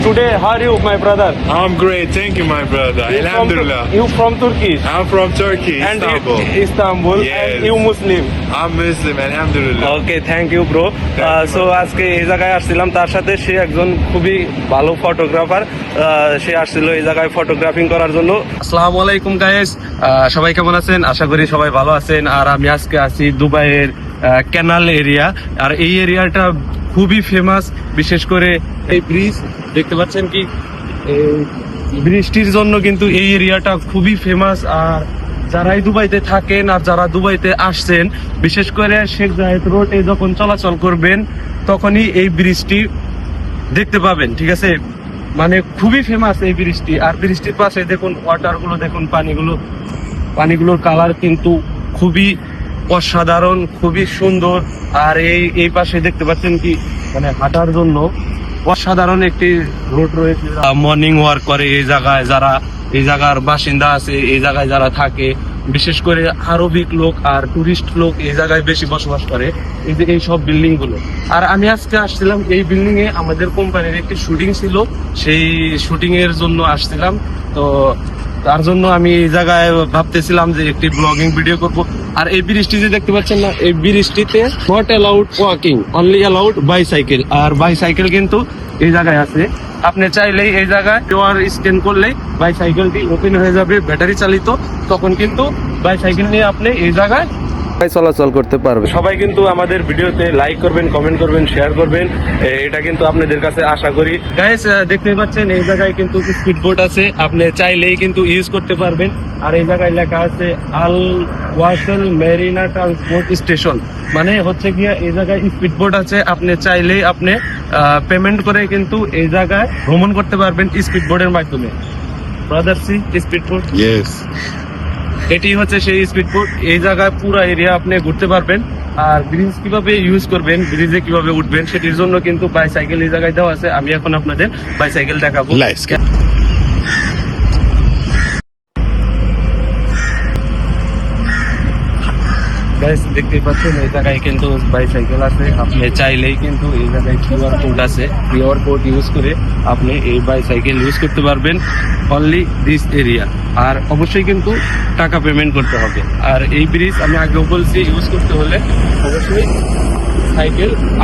Today, how are you, my brother? I'm great, thank you, my brother. Alhamdulillah. You from Turkey? I'm from Turkey, And Istanbul. Istanbul. Yes. And you Muslim? I'm Muslim, Alhamdulillah. Okay thank you bro so আজকে এই জায়গায় আসছিলাম তার সাথে সে একজন খুবই ভালো photographer সে আসছিল এই জায়গায় ফটোগ্রাফিং করার জন্য আসসালামু আলাইকুম গাইস সবাই কেমন আছেন আশা করি সবাই ভালো আছেন আর আমি আজকে আছি দুবাইয়ের ক্যানাল এরিয়া আর এই এরিয়াটা খুবই ফেমাস বিশেষ করে এই ব্রিজ দেখতে পাচ্ছেন কি বৃষ্টির জন্য কিন্তু এই এরিয়াটা খুবই ফেমাস আর যারাই দুবাইতে থাকেন আর যারা দুবাইতে আসছেন বিশেষ করে শেখ জায়েদ রোডে যখন চলাচল করবেন তখনই এই ব্রিজটি দেখতে পাবেন ঠিক আছে মানে খুবই ফেমাস এই ব্রিজটি আর ব্রিজটির পাশে দেখুন ওয়াটার গুলো দেখুন পানিগুলোর কালার কিন্তু খুবই অসাধারণ খুবই সুন্দর আর এই পাশে দেখতে পাচ্ছেন কি মানে হাঁটার জন্য অসাধারণ একটি রোড রয়েছে মর্নিং ওয়াক করে এই জায়গায় যারা এই জায়গার বাসিন্দা আছে এই জায়গায় যারা থাকে বিশেষ করে আরবিক লোক আর টুরিস্ট লোক এই জায়গায় বেশি বসবাস করে এই যে এই সব বিল্ডিং গুলো আর আমি আজকে আসছিলাম এই বিল্ডিং এ আমাদের কোম্পানির একটি শুটিং ছিল সেই শুটিং এর জন্য আসছিলাম তো তার জন্য আমি এই জায়গায় ভাবতেছিলাম যে একটি ব্লগিং ভিডিও করব আর এই ব্রিজটি যে দেখতে পাচ্ছেন না এই ব্রিজটিতে not allowed walking only allowed bicycle আর বাইসাইকেল কিন্তু এই জায়গায় আছে আপনি চাইলেই এই জায়গায় কিউআর স্ক্যান করলেই বাইসাইকেলটি ওপেন হয়ে যাবে ব্যাটারি চালিত তখন কিন্তু বাইসাইকেল নিয়ে আপনি এই জায়গায় চলাচল করতে পারবে সবাই কিন্তু আমাদের ভিডিওতে লাইক করবেন কমেন্ট করবেন শেয়ার করবেন এটা কিন্তু আপনাদের কাছে আশা করি গাইস দেখতে পাচ্ছেন এই জায়গায় কিন্তু স্পিড বোট আছে আপনি চাইলেই কিন্তু ইউজ করতে পারবেন আর এই জায়গায় লেখা আছে আল ওয়াসেল মেরিনা ট্রান্সপোর্ট স্টেশন মানে হচ্ছে গিয়া এই জায়গায় স্পিড বোট আছে আপনি চাইলেই আপনি পেমেন্ট করে কিন্তু এই জায়গায় ভ্রমণ করতে পারবেন স্পিড বোটের মাধ্যমে brother sea speed boat Yes. এটি হচ্ছে সেই স্পিড বোট এই জায়গায় পুরো এরিয়া আপনি ঘুরতে পারবেন আর ব্রিজ কিভাবে ইউজ করবেন ব্রিজে কিভাবে উঠবেন সেটির জন্য কিন্তু বাইসাইকেল এই জায়গায় দেওয়া আছে আমি এখন আপনাদের বাইসাইকেল দেখাবো Let's go. গাইস দেখতেই পাচ্ছেন এই জায়গায় কিন্তু বাইসাইকেল আছে আপনি চাইলেই কিন্তু এই জায়গায় কিউআর কোড আছে কিউআর কোড ইউজ করে আপনি এই বাইসাইকেল ইউজ করতে পারবেন অনলি দিস এরিয়া আর অবশ্যই কিন্তু টাকা পেমেন্ট করতে হবে আর এই ব্রিজ আমি আগেও বলছি ইউজ করতে হলে অবশ্যই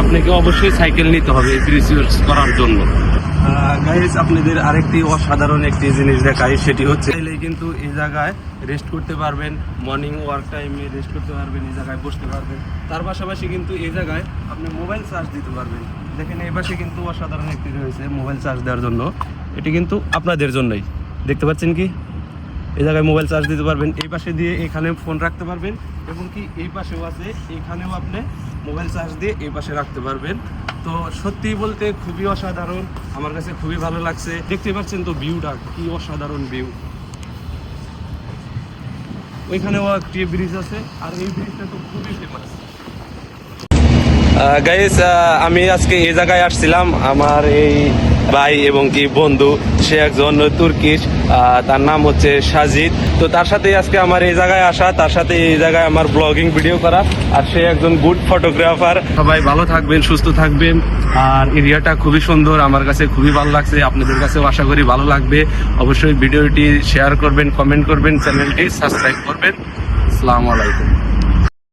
আপনাকে অবশ্যই সাইকেল নিতে হবে এই ব্রিজ ইউজ করার জন্য গাইস আপনাদের আরেকটি অসাধারণ একটি জিনিস দেখাই সেটি হচ্ছে চাইলেই কিন্তু এই জায়গায় রেস্ট করতে পারবেন মর্নিং ওয়ার্ক টাইমে রেস্ট করতে পারবেন এই জায়গায় বসতে পারবেন তার পাশাপাশি কিন্তু এই জায়গায় আপনি মোবাইল চার্জ দিতে পারবেন দেখেন এই পাশে কিন্তু অসাধারণ একটি রয়েছে মোবাইল চার্জ দেওয়ার জন্য এটি কিন্তু আপনাদের জন্যই দেখতে পাচ্ছেন কি এই জায়গায় মোবাইল চার্জ দিতে পারবেন এই পাশে দিয়ে এখানে ফোন রাখতে পারবেন এবং কি এই পাশেও আছে এখানেও আপনি মোবাইল চার্জ দিয়ে এই পাশে রাখতে পারবেন তো সত্যি বলতে খুবই অসাধারণ আমার কাছে খুবই ভালো লাগছে দেখতে পাচ্ছেন তো ভিউটা কি অসাধারণ ভিউ ওইখানেও একটি ব্রিজ আছে আর এই ব্রিজটা তো খুবই ফেমাস গাইস আমি আজকে এই জায়গায় আসছিলাম আমার এই ভাই এবং কি বন্ধু সে একজন তুর্কিশ তার নাম হচ্ছে সাজিদ তো তার সাথে আজকে আমার এই জায়গায় আসা তার সাথে এই জায়গায় আমার ব্লগিং ভিডিও করা আর সে একজন গুড ফটোগ্রাফার সবাই ভালো থাকবেন সুস্থ থাকবেন আর এরিয়াটা খুবই সুন্দর আমার কাছে খুবই ভালো লাগছে আপনাদের কাছেও আশা করি ভালো লাগবে অবশ্যই ভিডিওটি শেয়ার করবেন কমেন্ট করবেন চ্যানেলটি সাবস্ক্রাইব করবেন আসসালামু আলাইকুম